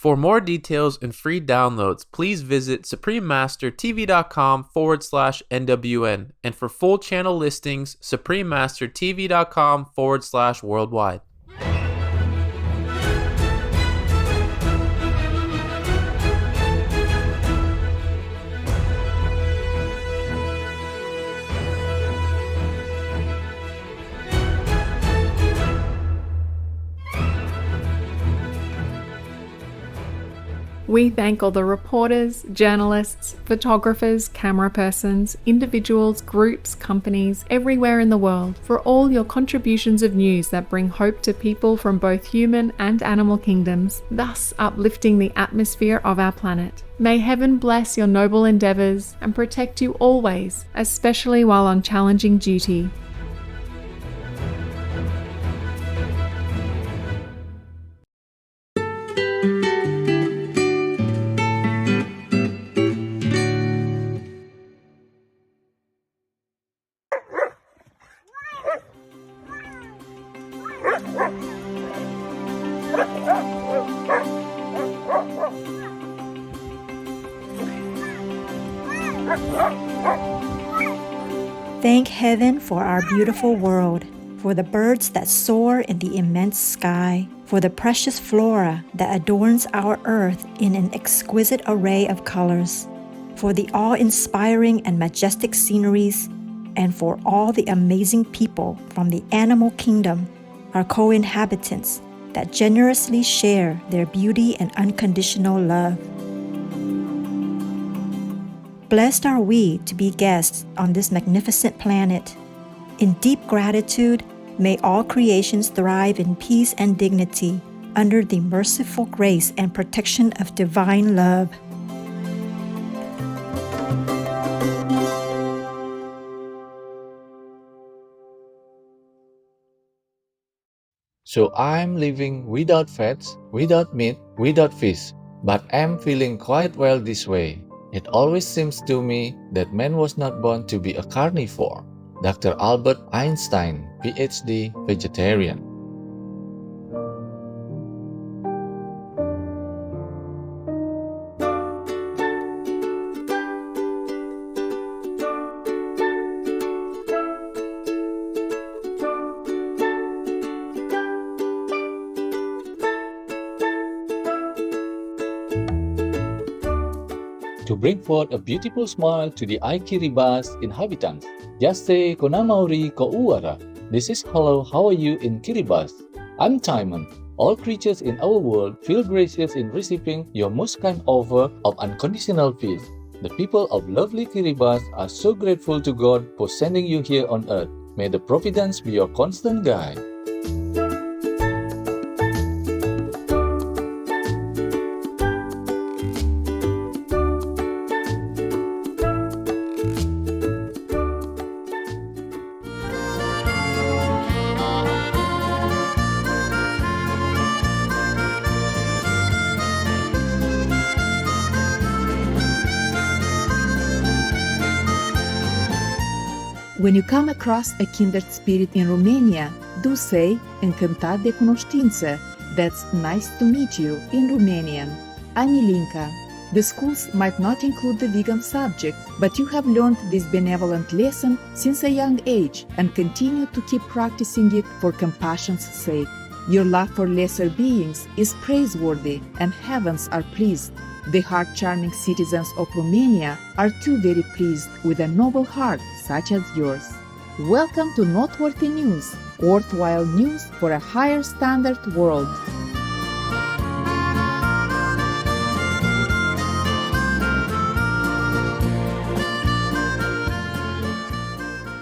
For more details and free downloads, please visit suprememastertv.com/NWN, and for full channel listings, suprememastertv.com/worldwide. We thank all the reporters, journalists, photographers, camera persons, individuals, groups, companies, everywhere in the world for all your contributions of news that bring hope to people from both human and animal kingdoms, thus uplifting the atmosphere of our planet. May heaven bless your noble endeavors and protect you always, especially while on challenging duty. Thank heaven for our beautiful world, for the birds that soar in the immense sky, for the precious flora that adorns our earth in an exquisite array of colors, for the awe-inspiring and majestic sceneries, and for all the amazing people from the animal kingdom, our co-inhabitants, that generously share their beauty and unconditional love. Blessed are we to be guests on this magnificent planet. In deep gratitude, may all creations thrive in peace and dignity under the merciful grace and protection of divine love. So I'm living without fats, without meat, without fish, but am feeling quite well this way. It always seems to me that man was not born to be a carnivore. Dr. Albert Einstein, PhD, vegetarian. To bring forth a beautiful smile to the Kiribati inhabitants, just say Konamauri Kouara. This is hello, how are you in Kiribati? I'm Timon. All creatures in our world feel gracious in receiving your most kind offer of unconditional peace. The people of lovely Kiribati are so grateful to God for sending you here on earth. May the providence be your constant guide. When you come across a kindred spirit in Romania, do say "Încântat de cunoștință." That's "nice to meet you" in Romanian. I'm Ilinka. The schools might not include the vegan subject, but you have learned this benevolent lesson since a young age and continue to keep practicing it for compassion's sake. Your love for lesser beings is praiseworthy and heavens are pleased. The heart-charming citizens of Romania are too very pleased with a noble heart such as yours. Welcome to Noteworthy News, worthwhile news for a higher standard world.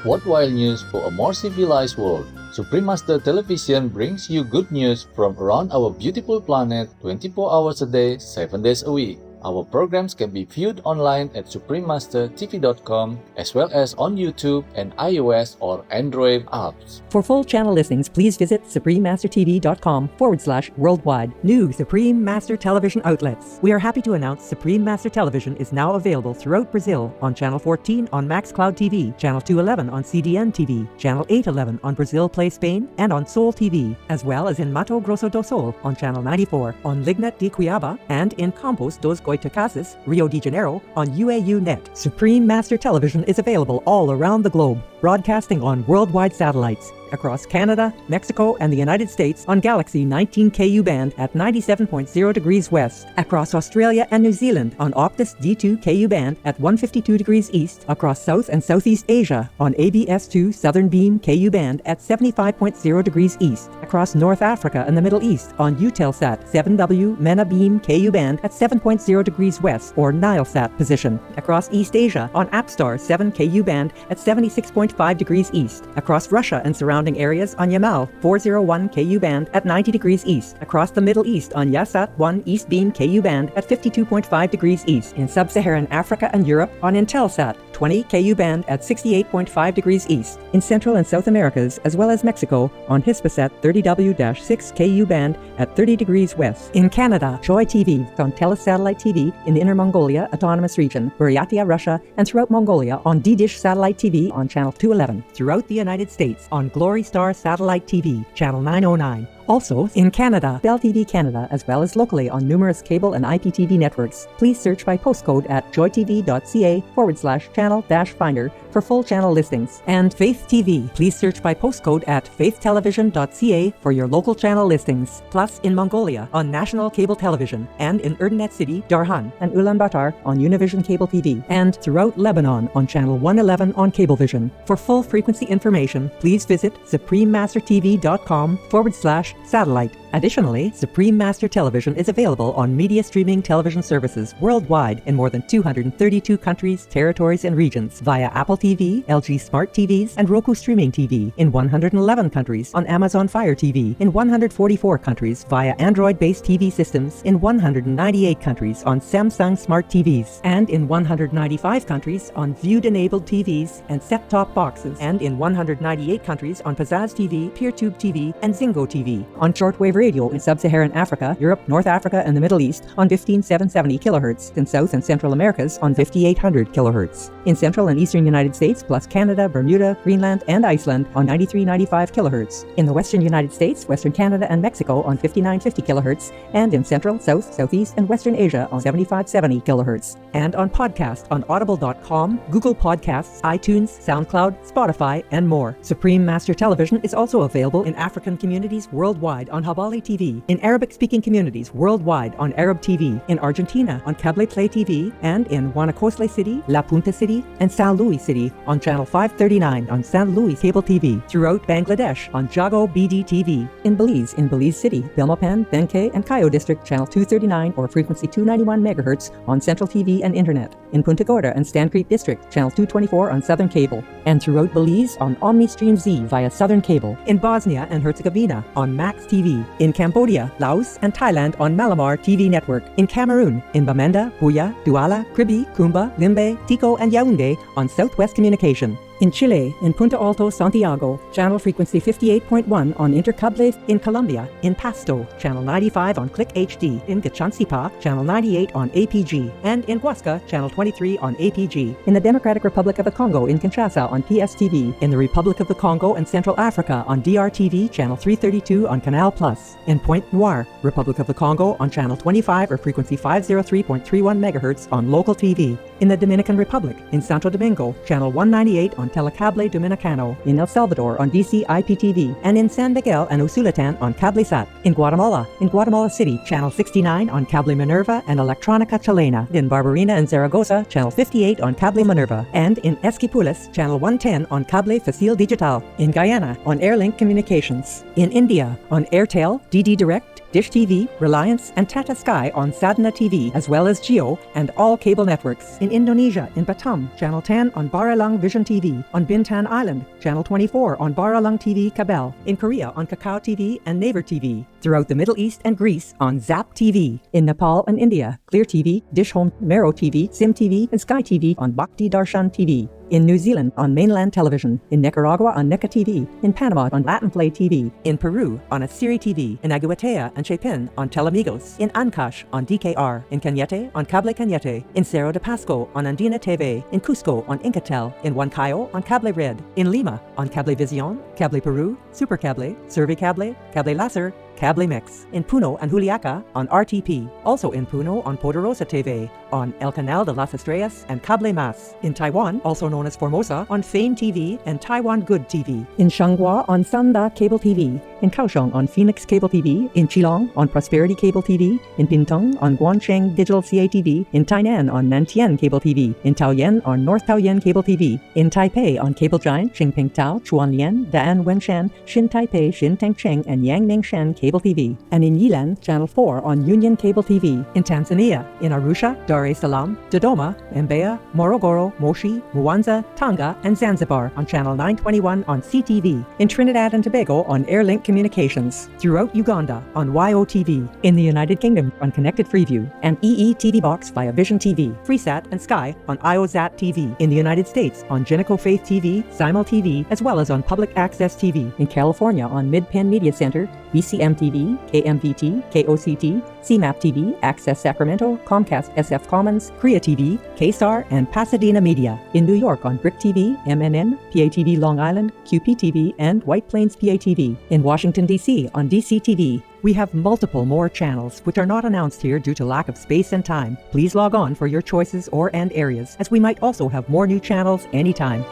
Worthwhile news for a more civilized world. Supreme Master Television brings you good news from around our beautiful planet 24 hours a day, 7 days a week. Our programs can be viewed online at suprememastertv.com as well as on YouTube and iOS or Android apps. For full channel listings, please visit suprememastertv.com/worldwide. New Supreme Master Television outlets. We are happy to announce Supreme Master Television is now available throughout Brazil on Channel 14 on MaxCloud TV, Channel 211 on CDN TV, Channel 811 on Brazil Play Spain, and on Soul TV, as well as in Mato Grosso do Sul on Channel 94, on Lignet de Cuiabá, and in Campos dos Goitacazes, Rio de Janeiro, on UAU Net. Supreme Master Television is available all around the globe, broadcasting on worldwide satellites across Canada, Mexico, and the United States on Galaxy 19 KU band at 97.0 degrees west, across Australia and New Zealand on Optus D2 KU band at 152 degrees east, across South and Southeast Asia on ABS2 Southern Beam KU band at 75.0 degrees east, across North Africa and the Middle East on Eutelsat 7W MENA Beam KU band at 7.0 degrees west or Nilesat position, across East Asia on Apstar 7 KU band at 76.5 degrees east, across Russia and surrounding areas on Yamal 401 KU band at 90 degrees east, across the Middle East on Yasat 1 East Beam KU band at 52.5 degrees east, in Sub-Saharan Africa and Europe on Intelsat 20 KU band at 68.5 degrees east, in Central and South Americas as well as Mexico on Hispasat 30W-6 KU band at 30 degrees west, in Canada Joy TV on Telesatellite TV in the Inner Mongolia Autonomous Region, Buryatia, Russia, and throughout Mongolia on D-Dish Satellite TV on Channel 211, throughout the United States on Glory Star Satellite TV, Channel 909. Also, in Canada, Bell TV Canada, as well as locally on numerous cable and IPTV networks. Please search by postcode at joytv.ca/channel-finder for full channel listings. And Faith TV, please search by postcode at faithtelevision.ca for your local channel listings. Plus, in Mongolia on National Cable Television, and in Erdenet City, Darhan, and Ulaanbaatar on Univision Cable TV, and throughout Lebanon on Channel 111 on Cablevision. For full frequency information, please visit suprememastertv.com/satellite. Additionally, Supreme Master Television is available on media streaming television services worldwide in more than 232 countries, territories, and regions via Apple TV, LG Smart TVs, and Roku Streaming TV in 111 countries, on Amazon Fire TV in 144 countries via Android-based TV systems in 198 countries on Samsung Smart TVs, and in 195 countries on Viewed-enabled TVs and set-top boxes, and in 198 countries on Pizzazz TV, PeerTube TV, and Zingo TV, on shortwave radio in Sub-Saharan Africa, Europe, North Africa, and the Middle East on 15770 kHz, in South and Central Americas on 5800 kHz, in Central and Eastern United States plus Canada, Bermuda, Greenland, and Iceland on 9395 kHz, in the Western United States, Western Canada, and Mexico on 5950 kHz, and in Central, South, Southeast, and Western Asia on 7570 kHz, and on podcast on audible.com, Google Podcasts, iTunes, SoundCloud, Spotify, and more. Supreme Master Television is also available in African communities worldwide on Habali TV, in Arabic-speaking communities worldwide on Arab TV, in Argentina on Cable Play TV, and in Guanacaste City, La Punta City, and San Luis City on Channel 539 on San Luis Cable TV, throughout Bangladesh on Jago BD TV, in Belize City, Belmopan, Benke, and Cayo District Channel 239 or frequency 291 MHz on Central TV and Internet, in Punta Gorda and Stan Creek District Channel 224 on Southern Cable, and throughout Belize on OmniStream Z via Southern Cable, in Bosnia and Herzegovina on Max TV, in Cambodia, Laos, and Thailand on Malamar TV Network, in Cameroon, in Bamenda, Buya, Douala, Kribi, Kumba, Limbe, Tico, and Yaoundé on Southwest Communication. In Chile, in Punta Alto, Santiago, channel frequency 58.1 on Intercable. In Colombia, in Pasto, channel 95 on Click HD. In Gachansipa, channel 98 on APG. And in Huasca, channel 23 on APG. In the Democratic Republic of the Congo, in Kinshasa on PSTV. In the Republic of the Congo and Central Africa on DRTV, channel 332 on Canal Plus. In Pointe Noire, Republic of the Congo on channel 25 or frequency 503.31 MHz on local TV. In the Dominican Republic, in Santo Domingo, channel 198 on Telecable Dominicano, in El Salvador on DC IPTV, and in San Miguel and Usulatan on CableSat. In Guatemala City, channel 69 on Cable Minerva and Electronica Chilena. In Barbarina and Zaragoza, channel 58 on Cable Minerva, and in Esquipulas, channel 110 on Cable Facil Digital. In Guyana on Airlink Communications. In India on Airtel, DD Direct, Dish TV, Reliance, and Tata Sky on Sadhana TV, as well as Jio and all cable networks. In Indonesia, in Batam, channel 10 on Baralang Vision TV. On Bintan Island, channel 24 on Baralang TV Kabel. In Korea on Kakao TV and Naver TV. Throughout the Middle East and Greece on Zap TV. In Nepal and India, Clear TV, Dish Home, Mero TV, Sim TV, and Sky TV on Bhakti Darshan TV. In New Zealand on Mainland Television. In Nicaragua on Nica TV. In Panama on Latin Play TV. In Peru on Asiri TV. In Aguatea and Chepin on Telemigos. In Ancash on DKR. In Cañete on Cable Cañete. In Cerro de Pasco on Andina TV. In Cusco on Incatel. In Huancayo on Cable Red. In Lima on Cablevisión, Cable Peru, Supercable, Servicable, Cable Láser, Cable Mix. In Puno and Juliaca on RTP. Also in Puno on Poderosa TV, on El Canal de las Estrellas and Cable Mas. In Taiwan, also known as Formosa, on Fame TV and Taiwan Good TV. In Shanghua on Sanda Cable TV. In Kaohsiung on Phoenix Cable TV. In Qilong on Prosperity Cable TV. In Pingtung on Guancheng Digital CATV. In Tainan on Nantian Cable TV. In Taoyuan on North Taoyuan Cable TV. In Taipei on Cable Giant Xingping Tao, Chuanlian, Daan Wenshan, Xin Taipei, Xin Tengcheng, and Yang Ningshan Cable TV. And in Yilan, Channel 4 on Union Cable TV. In Tanzania, in Arusha, Dar es Salaam, Dodoma, Mbeya, Morogoro, Moshi, Mwanza, Tanga, and Zanzibar on Channel 921 on CTV. In Trinidad and Tobago on Airlink Communications. Throughout Uganda on YOTV. In the United Kingdom on Connected Freeview and EE TV Box via Vision TV. Freesat and Sky on IOZAT TV. In the United States on Geneco Faith TV, Simul TV, as well as on Public Access TV. In California on Mid-Penn Media Center, BCM TV, KMVT, KOCT, CMAP TV, Access Sacramento, Comcast SF Commons, Korea TV, KSAR, and Pasadena Media. In New York on Brick TV, MNN, PATV Long Island, QPTV, and White Plains PATV. In Washington, D.C. on DCTV. We have multiple more channels which are not announced here due to lack of space and time. Please log on for your choices or and areas, as we might also have more new channels anytime.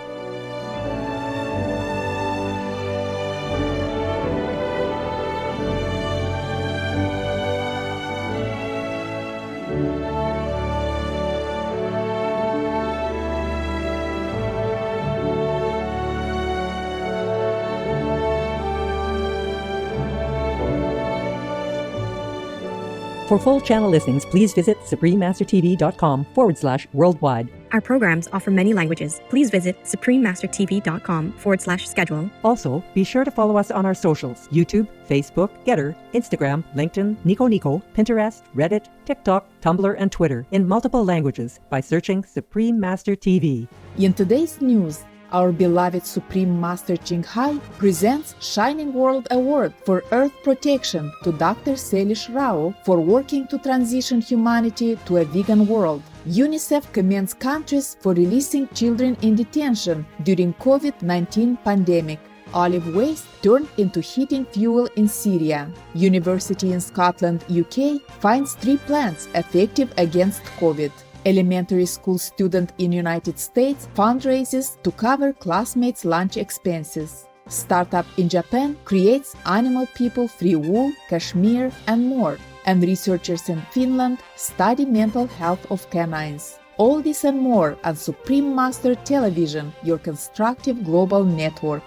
For full channel listings, please visit suprememastertv.com/worldwide. Our programs offer many languages. Please visit suprememastertv.com/schedule. Also, be sure to follow us on our socials: YouTube, Facebook, Getter, Instagram, LinkedIn, Nico Nico, Pinterest, Reddit, TikTok, Tumblr, and Twitter in multiple languages by searching Supreme Master TV. In today's news, our beloved Supreme Master Ching Hai presents Shining World Award for Earth Protection to Dr. Selish Rao for working to transition humanity to a vegan world. UNICEF commends countries for releasing children in detention during COVID-19 pandemic. Olive waste turned into heating fuel in Syria. University in Scotland, UK finds 3 plants effective against COVID. Elementary school student in United States fundraises to cover classmates' lunch expenses. Startup in Japan creates animal people-free wool, cashmere, and more. And researchers in Finland study mental health of canines. All this and more on Supreme Master Television, your constructive global network.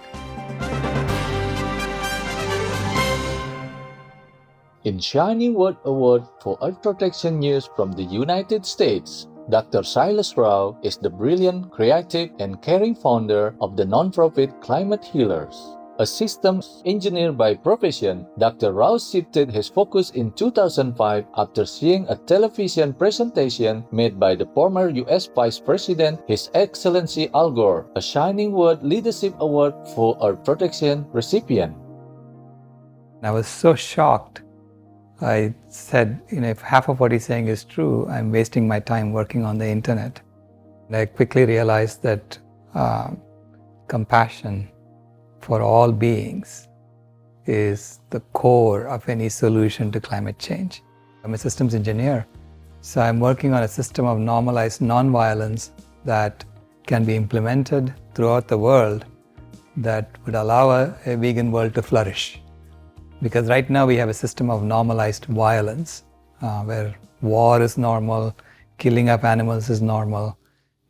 In Shining World Award for Earth Protection News from the United States, Dr. Silas Rao is the brilliant, creative, and caring founder of the non-profit Climate Healers. A systems engineer by profession, Dr. Rao shifted his focus in 2005 after seeing a television presentation made by the former U.S. Vice President, His Excellency Al Gore, a Shining World Leadership Award for Earth Protection recipient. I was so shocked. I said, if half of what he's saying is true, I'm wasting my time working on the internet. And I quickly realized that compassion for all beings is the core of any solution to climate change. I'm a systems engineer, so I'm working on a system of normalized nonviolence that can be implemented throughout the world that would allow a vegan world to flourish. Because right now we have a system of normalized violence where war is normal, killing of animals is normal,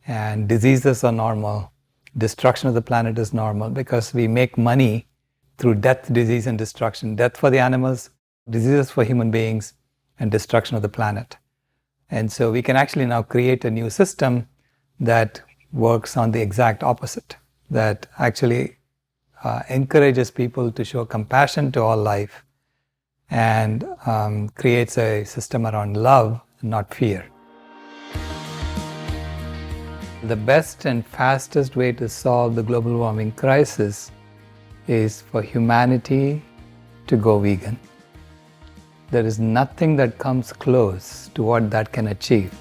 and diseases are normal. Destruction of the planet is normal because we make money through death, disease, and destruction. Death for the animals, diseases for human beings, and destruction of the planet. And so we can actually now create a new system that works on the exact opposite, that actually encourages people to show compassion to all life and creates a system around love, not fear. The best and fastest way to solve the global warming crisis is for humanity to go vegan. There is nothing that comes close to what that can achieve.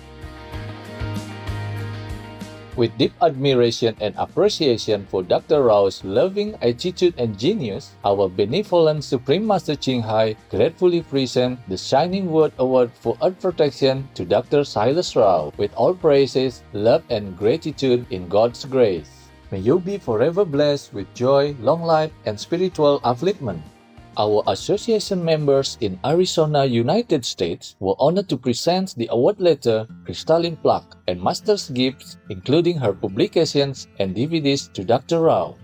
With deep admiration and appreciation for Dr. Rao's loving attitude and genius, our benevolent Supreme Master Ching Hai gratefully presents the Shining Word Award for Earth Protection to Dr. Silas Rao with all praises, love, and gratitude in God's grace. May you be forever blessed with joy, long life, and spiritual upliftment. Our association members in Arizona, United States were honored to present the award letter, crystalline plaque, and master's gifts, including her publications and DVDs to Dr. Rao.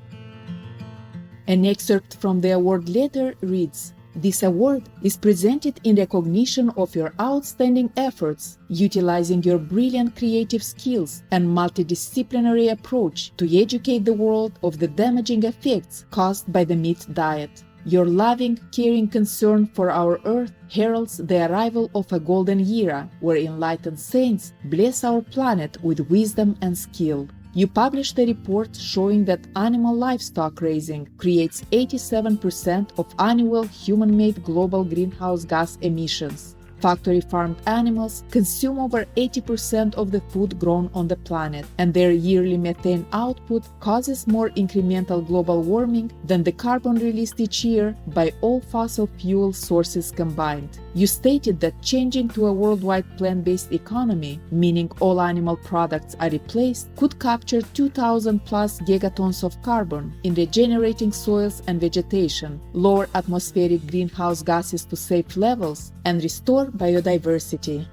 An excerpt from the award letter reads, "This award is presented in recognition of your outstanding efforts, utilizing your brilliant creative skills and multidisciplinary approach to educate the world of the damaging effects caused by the meat diet. Your loving, caring concern for our earth heralds the arrival of a golden era where enlightened saints bless our planet with wisdom and skill. You published a report showing that animal livestock raising creates 87% of annual human-made global greenhouse gas emissions. Factory-farmed animals consume over 80% of the food grown on the planet, and their yearly methane output causes more incremental global warming than the carbon released each year by all fossil fuel sources combined. You stated that changing to a worldwide plant-based economy, meaning all animal products are replaced, could capture 2,000 plus gigatons of carbon in regenerating soils and vegetation, lower atmospheric greenhouse gases to safe levels, and restore biodiversity."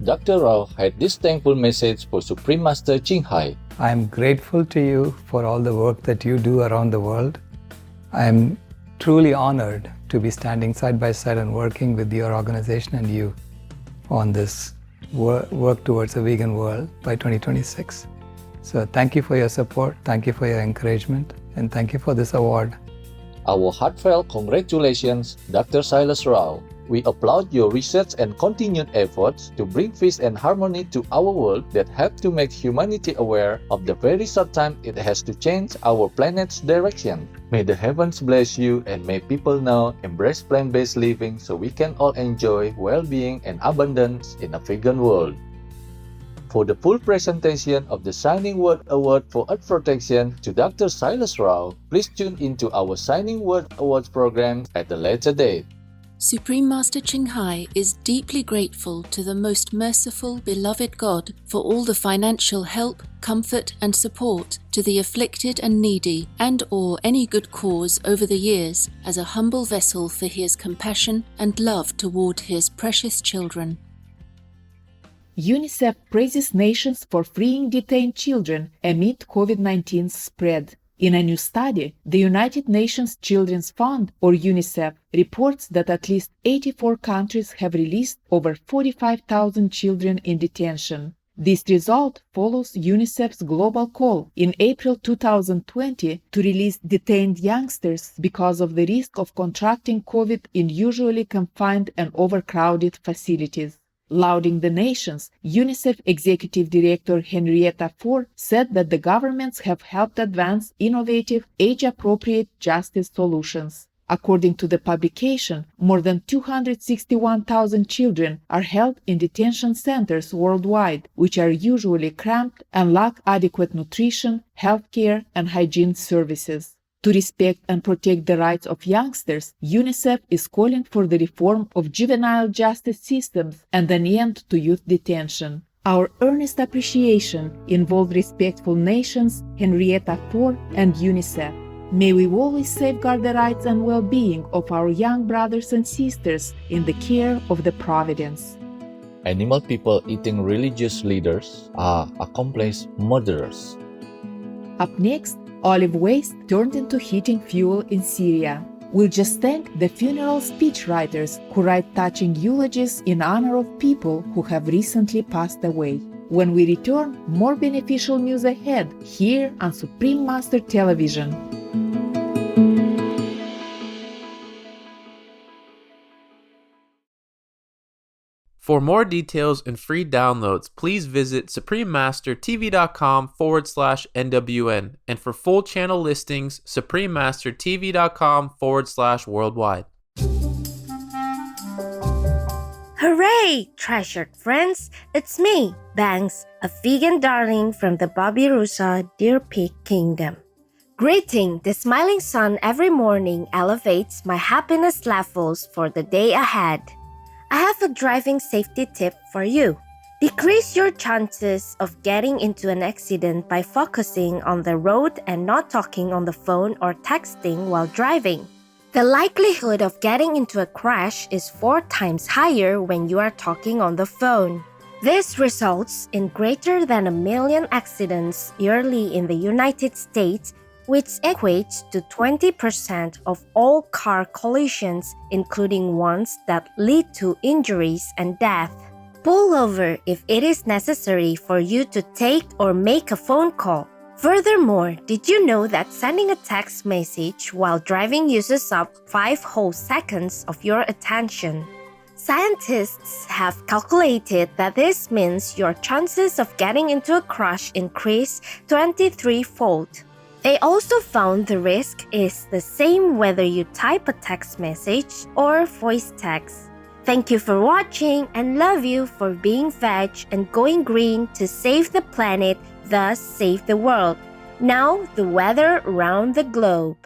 Dr. Rao had this thankful message for Supreme Master Ching Hai. I am grateful to you for all the work that you do around the world. I am truly honored to be standing side by side and working with your organization and you on this work towards a vegan world by 2026. So thank you for your support, thank you for your encouragement, and thank you for this award. Our heartfelt congratulations, Dr. Silas Rao. We applaud your research and continued efforts to bring peace and harmony to our world that help to make humanity aware of the very short time it has to change our planet's direction. May the heavens bless you, and may people now embrace plant-based living so we can all enjoy well-being and abundance in a vegan world. For the full presentation of the Shining Word Award for Earth Protection to Dr. Silas Rao, please tune into our Shining Word Awards program at a later date. Supreme Master Ching Hai is deeply grateful to the most merciful, beloved God for all the financial help, comfort and support to the afflicted and needy and/or any good cause over the years as a humble vessel for his compassion and love toward his precious children. UNICEF praises nations for freeing detained children amid COVID-19 spread. In a new study, the United Nations Children's Fund, or UNICEF, reports that at least 84 countries have released over 45,000 children in detention. This result follows UNICEF's global call in April 2020 to release detained youngsters because of the risk of contracting COVID in usually confined and overcrowded facilities. Lauding the nations, UNICEF Executive Director Henrietta Fore said that the governments have helped advance innovative, age-appropriate justice solutions. According to the publication, more than 261,000 children are held in detention centers worldwide, which are usually cramped and lack adequate nutrition, healthcare, and hygiene services. To respect and protect the rights of youngsters, UNICEF is calling for the reform of juvenile justice systems and an end to youth detention. Our earnest appreciation involves respectful nations, Henrietta Fore, and UNICEF. May we always safeguard the rights and well-being of our young brothers and sisters in the care of the Providence. Animal people eating religious leaders are accomplished murderers. Up next, olive waste turned into heating fuel in Syria. We'll just thank the funeral speechwriters who write touching eulogies in honor of people who have recently passed away. When we return, more beneficial news ahead here on Supreme Master Television. For more details and free downloads, please visit suprememastertv.com/NWN. And for full channel listings, suprememastertv.com/worldwide. Hooray, treasured friends! It's me, Banks, a vegan darling from the Babirusa Deer Peak Kingdom. Greeting, the smiling sun every morning elevates my happiness levels for the day ahead. I have a driving safety tip for you. Decrease your chances of getting into an accident by focusing on the road and not talking on the phone or texting while driving. The likelihood of getting into a crash is 4 times higher when you are talking on the phone. This results in greater than 1 million accidents yearly in the United States, which equates to 20% of all car collisions, including ones that lead to injuries and death. Pull over if it is necessary for you to take or make a phone call. Furthermore, did you know that sending a text message while driving uses up 5 whole seconds of your attention? Scientists have calculated that this means your chances of getting into a crash increase 23-fold. They also found the risk is the same whether you type a text message or voice text. Thank you for watching and love you for being veg and going green to save the planet, thus save the world. Now the weather around the globe.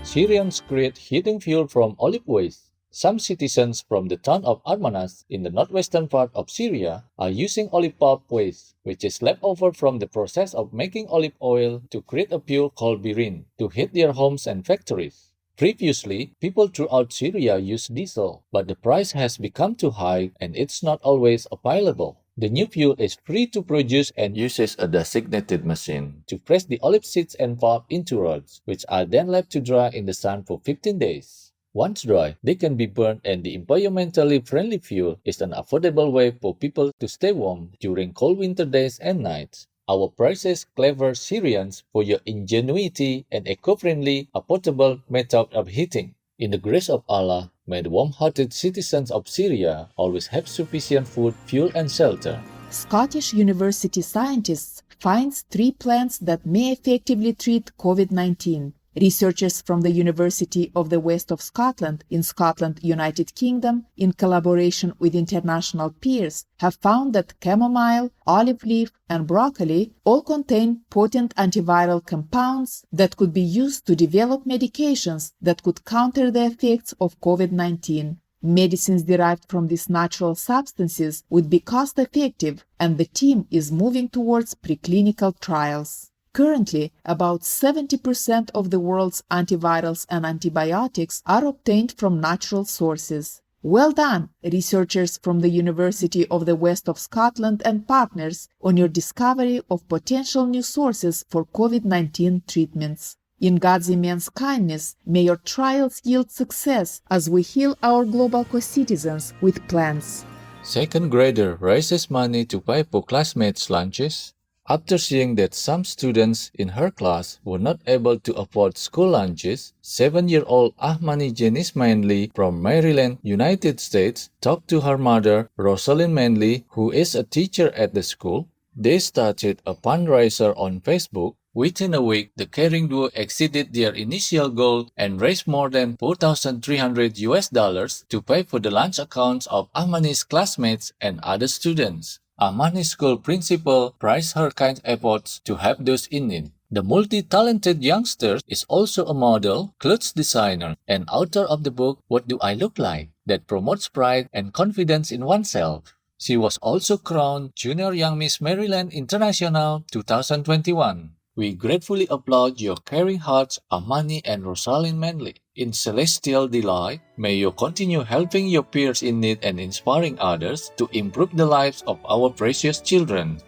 Syrians create heating fuel from olive waste. Some citizens from the town of Armanas in the northwestern part of Syria are using olive pulp waste, which is left over from the process of making olive oil to create a fuel called birin, to heat their homes and factories. Previously, people throughout Syria used diesel, but the price has become too high and it's not always available. The new fuel is free to produce and uses a designated machine to press the olive seeds and pulp into rods, which are then left to dry in the sun for 15 days. Once dry, they can be burned, and the environmentally friendly fuel is an affordable way for people to stay warm during cold winter days and nights. Our praises, clever Syrians, for your ingenuity and eco-friendly, affordable method of heating. In the grace of Allah, may the warm-hearted citizens of Syria always have sufficient food, fuel, and shelter. Scottish University scientists find 3 plants that may effectively treat COVID-19. Researchers from the University of the West of Scotland in Scotland, United Kingdom, in collaboration with international peers, have found that chamomile, olive leaf, and broccoli all contain potent antiviral compounds that could be used to develop medications that could counter the effects of COVID-19. Medicines derived from these natural substances would be cost-effective, and the team is moving towards preclinical trials. Currently, about 70% of the world's antivirals and antibiotics are obtained from natural sources. Well done, researchers from the University of the West of Scotland and partners, on your discovery of potential new sources for COVID-19 treatments. In God's immense kindness, may your trials yield success as we heal our global co-citizens with plants. Second grader raises money to pay for classmates' lunches. After seeing that some students in her class were not able to afford school lunches, 7-year-old Ahmani Janice Manley from Maryland, United States, talked to her mother, Rosalind Manley, who is a teacher at the school. They started a fundraiser on Facebook. Within a week, the caring duo exceeded their initial goal and raised more than $4,300 to pay for the lunch accounts of Ahmani's classmates and other students. Ahmani school principal praised her kind efforts to help those in need. The multi-talented youngster is also a model, clothes designer, and author of the book What Do I Look Like? That promotes pride and confidence in oneself. She was also crowned Junior Young Miss Maryland International 2021. We gratefully applaud your caring hearts, Ahmani and Rosalind Manley. In celestial delight, may you continue helping your peers in need and inspiring others to improve the lives of our precious children.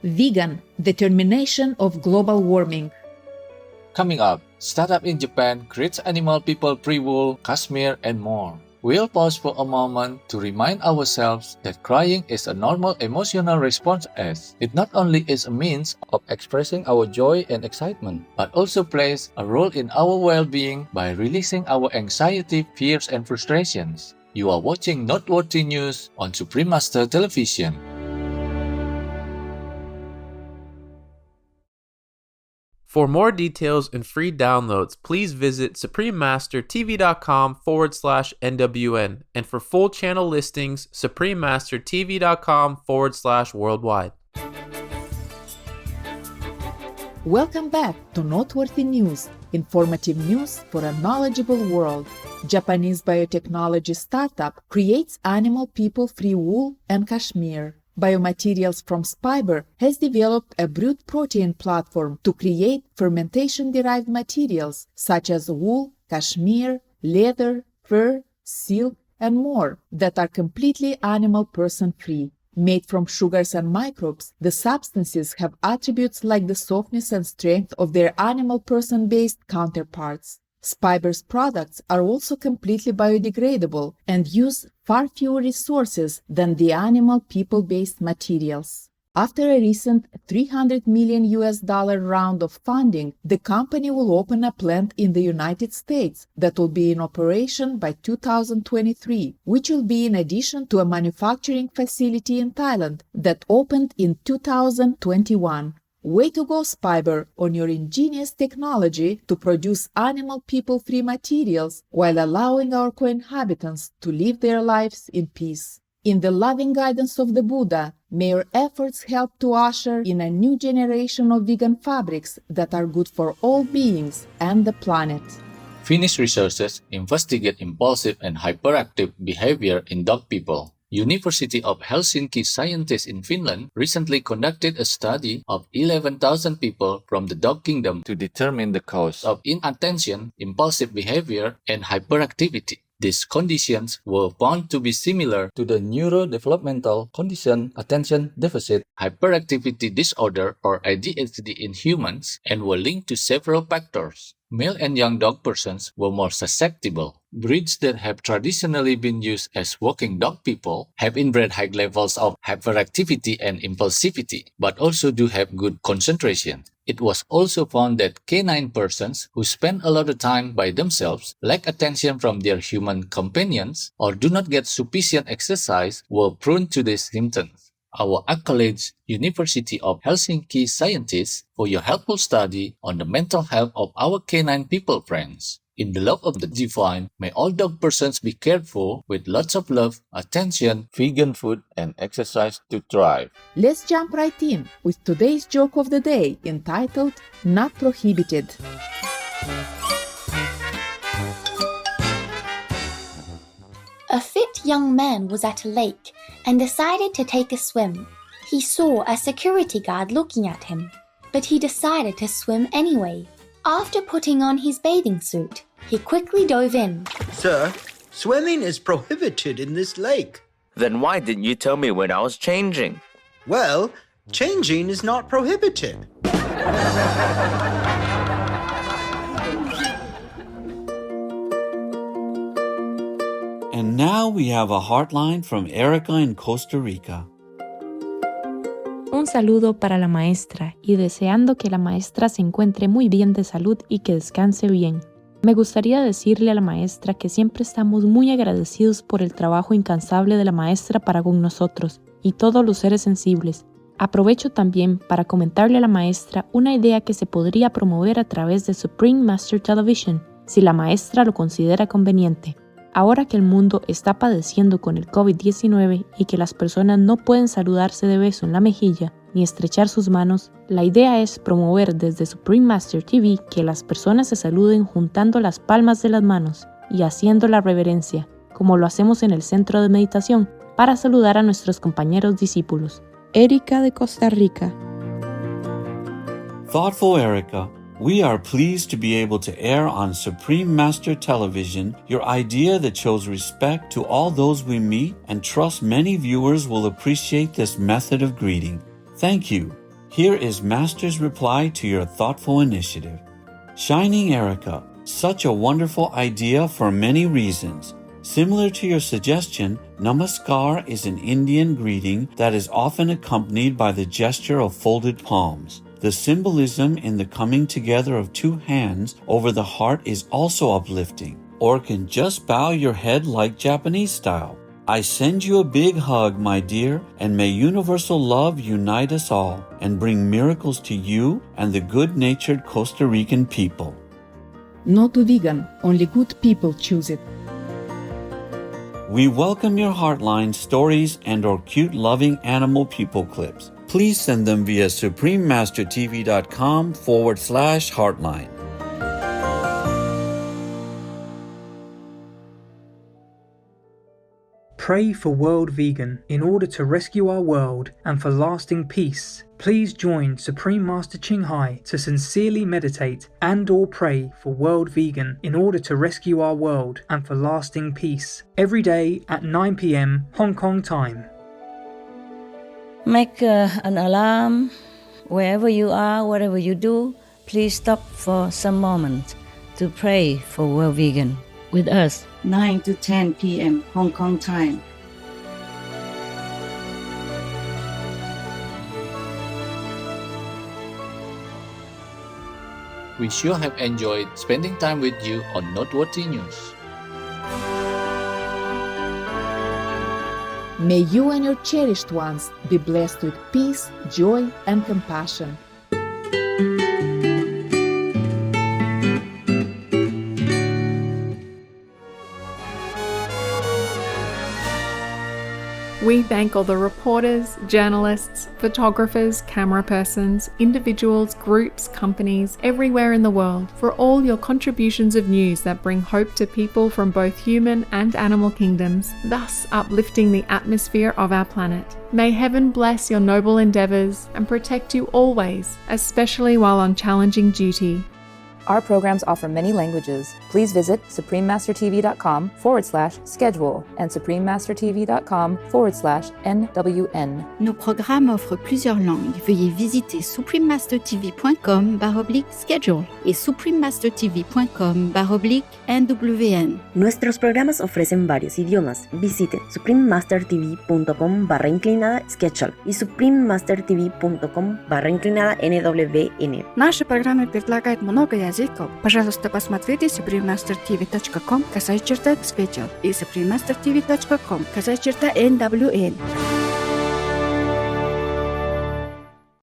Vegan, the termination of global warming. Coming up, startup in Japan creates animal people-free wool, cashmere, and more. We'll pause for a moment to remind ourselves that crying is a normal emotional response, as it not only is a means of expressing our joy and excitement, but also plays a role in our well-being by releasing our anxiety, fears, and frustrations. You are watching Noteworthy News on Supreme Master Television. For more details and free downloads, please visit suprememastertv.com/NWN, and for full channel listings, suprememastertv.com/worldwide. Welcome back to Noteworthy News, informative news for a knowledgeable world. Japanese biotechnology startup creates animal people-free wool and cashmere. Biomaterials from Spiber has developed a brood protein platform to create fermentation-derived materials such as wool, cashmere, leather, fur, silk, and more that are completely animal person-free. Made from sugars and microbes, the substances have attributes like the softness and strength of their animal person-based counterparts. Spiber's products are also completely biodegradable and use far fewer resources than the animal people-based materials. After a recent $300 million round of funding, the company will open a plant in the United States that will be in operation by 2023, which will be in addition to a manufacturing facility in Thailand that opened in 2021. Way to go, Spiber, on your ingenious technology to produce animal people-free materials while allowing our co-inhabitants to live their lives in peace. In the loving guidance of the Buddha, may your efforts help to usher in a new generation of vegan fabrics that are good for all beings and the planet. Finnish researchers investigate impulsive and hyperactive behavior in dog people. University of Helsinki scientists in Finland recently conducted a study of 11,000 people from the dog kingdom to determine the cause of inattention, impulsive behavior, and hyperactivity. These conditions were found to be similar to the neurodevelopmental condition attention deficit hyperactivity disorder or ADHD in humans and were linked to several factors. Male and young dog persons were more susceptible. Breeds that have traditionally been used as walking dog people have inbred high levels of hyperactivity and impulsivity, but also do have good concentration. It was also found that canine persons who spend a lot of time by themselves, lack attention from their human companions, or do not get sufficient exercise were prone to these symptoms. Our accolades University of Helsinki scientists for your helpful study on the mental health of our canine people friends. In the love of the divine, may all dog persons be cared for with lots of love, attention, vegan food, and exercise to thrive. Let's jump right in with today's joke of the day entitled Not Prohibited. A fit young man was at a lake and decided to take a swim. He saw a security guard looking at him, but he decided to swim anyway. After putting on his bathing suit, he quickly dove in. Sir, swimming is prohibited in this lake. Then why didn't you tell me when I was changing? Well, changing is not prohibited. And now we have a heartline from Erica in Costa Rica. Un saludo para la maestra y deseando que la maestra se encuentre muy bien de salud y que descanse bien. Me gustaría decirle a la maestra que siempre estamos muy agradecidos por el trabajo incansable de la maestra para con nosotros y todos los seres sensibles. Aprovecho también para comentarle a la maestra una idea que se podría promover a través de Supreme Master Television, si la maestra lo considera conveniente. Ahora que el mundo está padeciendo con el COVID-19 y que las personas no pueden saludarse de beso en la mejilla ni estrechar sus manos, la idea es promover desde Supreme Master TV que las personas se saluden juntando las palmas de las manos y haciendo la reverencia, como lo hacemos en el centro de meditación, para saludar a nuestros compañeros discípulos. Erika de Costa Rica. Thoughtful Erica, we are pleased to be able to air on Supreme Master Television your idea that shows respect to all those we meet and trust many viewers will appreciate this method of greeting. Thank you. Here is Master's reply to your thoughtful initiative. Shining Erica, such a wonderful idea for many reasons. Similar to your suggestion, Namaskar is an Indian greeting that is often accompanied by the gesture of folded palms. The symbolism in the coming together of two hands over the heart is also uplifting, or can just bow your head like Japanese style. I send you a big hug, my dear, and may universal love unite us all and bring miracles to you and the good-natured Costa Rican people. No to vegan, only good people choose it. We welcome your heartline stories and or cute loving animal people clips. Please send them via suprememastertv.com/heartline. Pray for World Vegan in order to rescue our world and for lasting peace. Please join Supreme Master Ching Hai to sincerely meditate and or pray for World Vegan in order to rescue our world and for lasting peace. Every day at 9 p.m. Hong Kong time. Make an alarm. Wherever you are, whatever you do, please stop for some moment to pray for World Vegan with us. 9 to 10 p.m. Hong Kong time. We sure have enjoyed spending time with you on Noteworthy News. May you and your cherished ones be blessed with peace, joy, and compassion. We We thank all the reporters, journalists, photographers, camera persons, individuals, groups, companies, everywhere in the world for all your contributions of news that bring hope to people from both human and animal kingdoms, thus uplifting the atmosphere of our planet. May heaven bless your noble endeavors and protect you always, especially while on challenging duty. Our programs offer many languages. Please visit suprememastertv.com/schedule and suprememastertv.com/NWN. Nos programmes offrent plusieurs langues. Veuillez visiter suprememastertv.com/schedule et suprememastertv.com/NWN. Nuestros programas ofrecen varios idiomas. Visite suprememastertv.com/schedule и suprememastertv.com/NWN. Наши программы предлагают много языков. Пожалуйста, посмотрите suprememastertv.com/schedule и suprememastertv.com/NWN.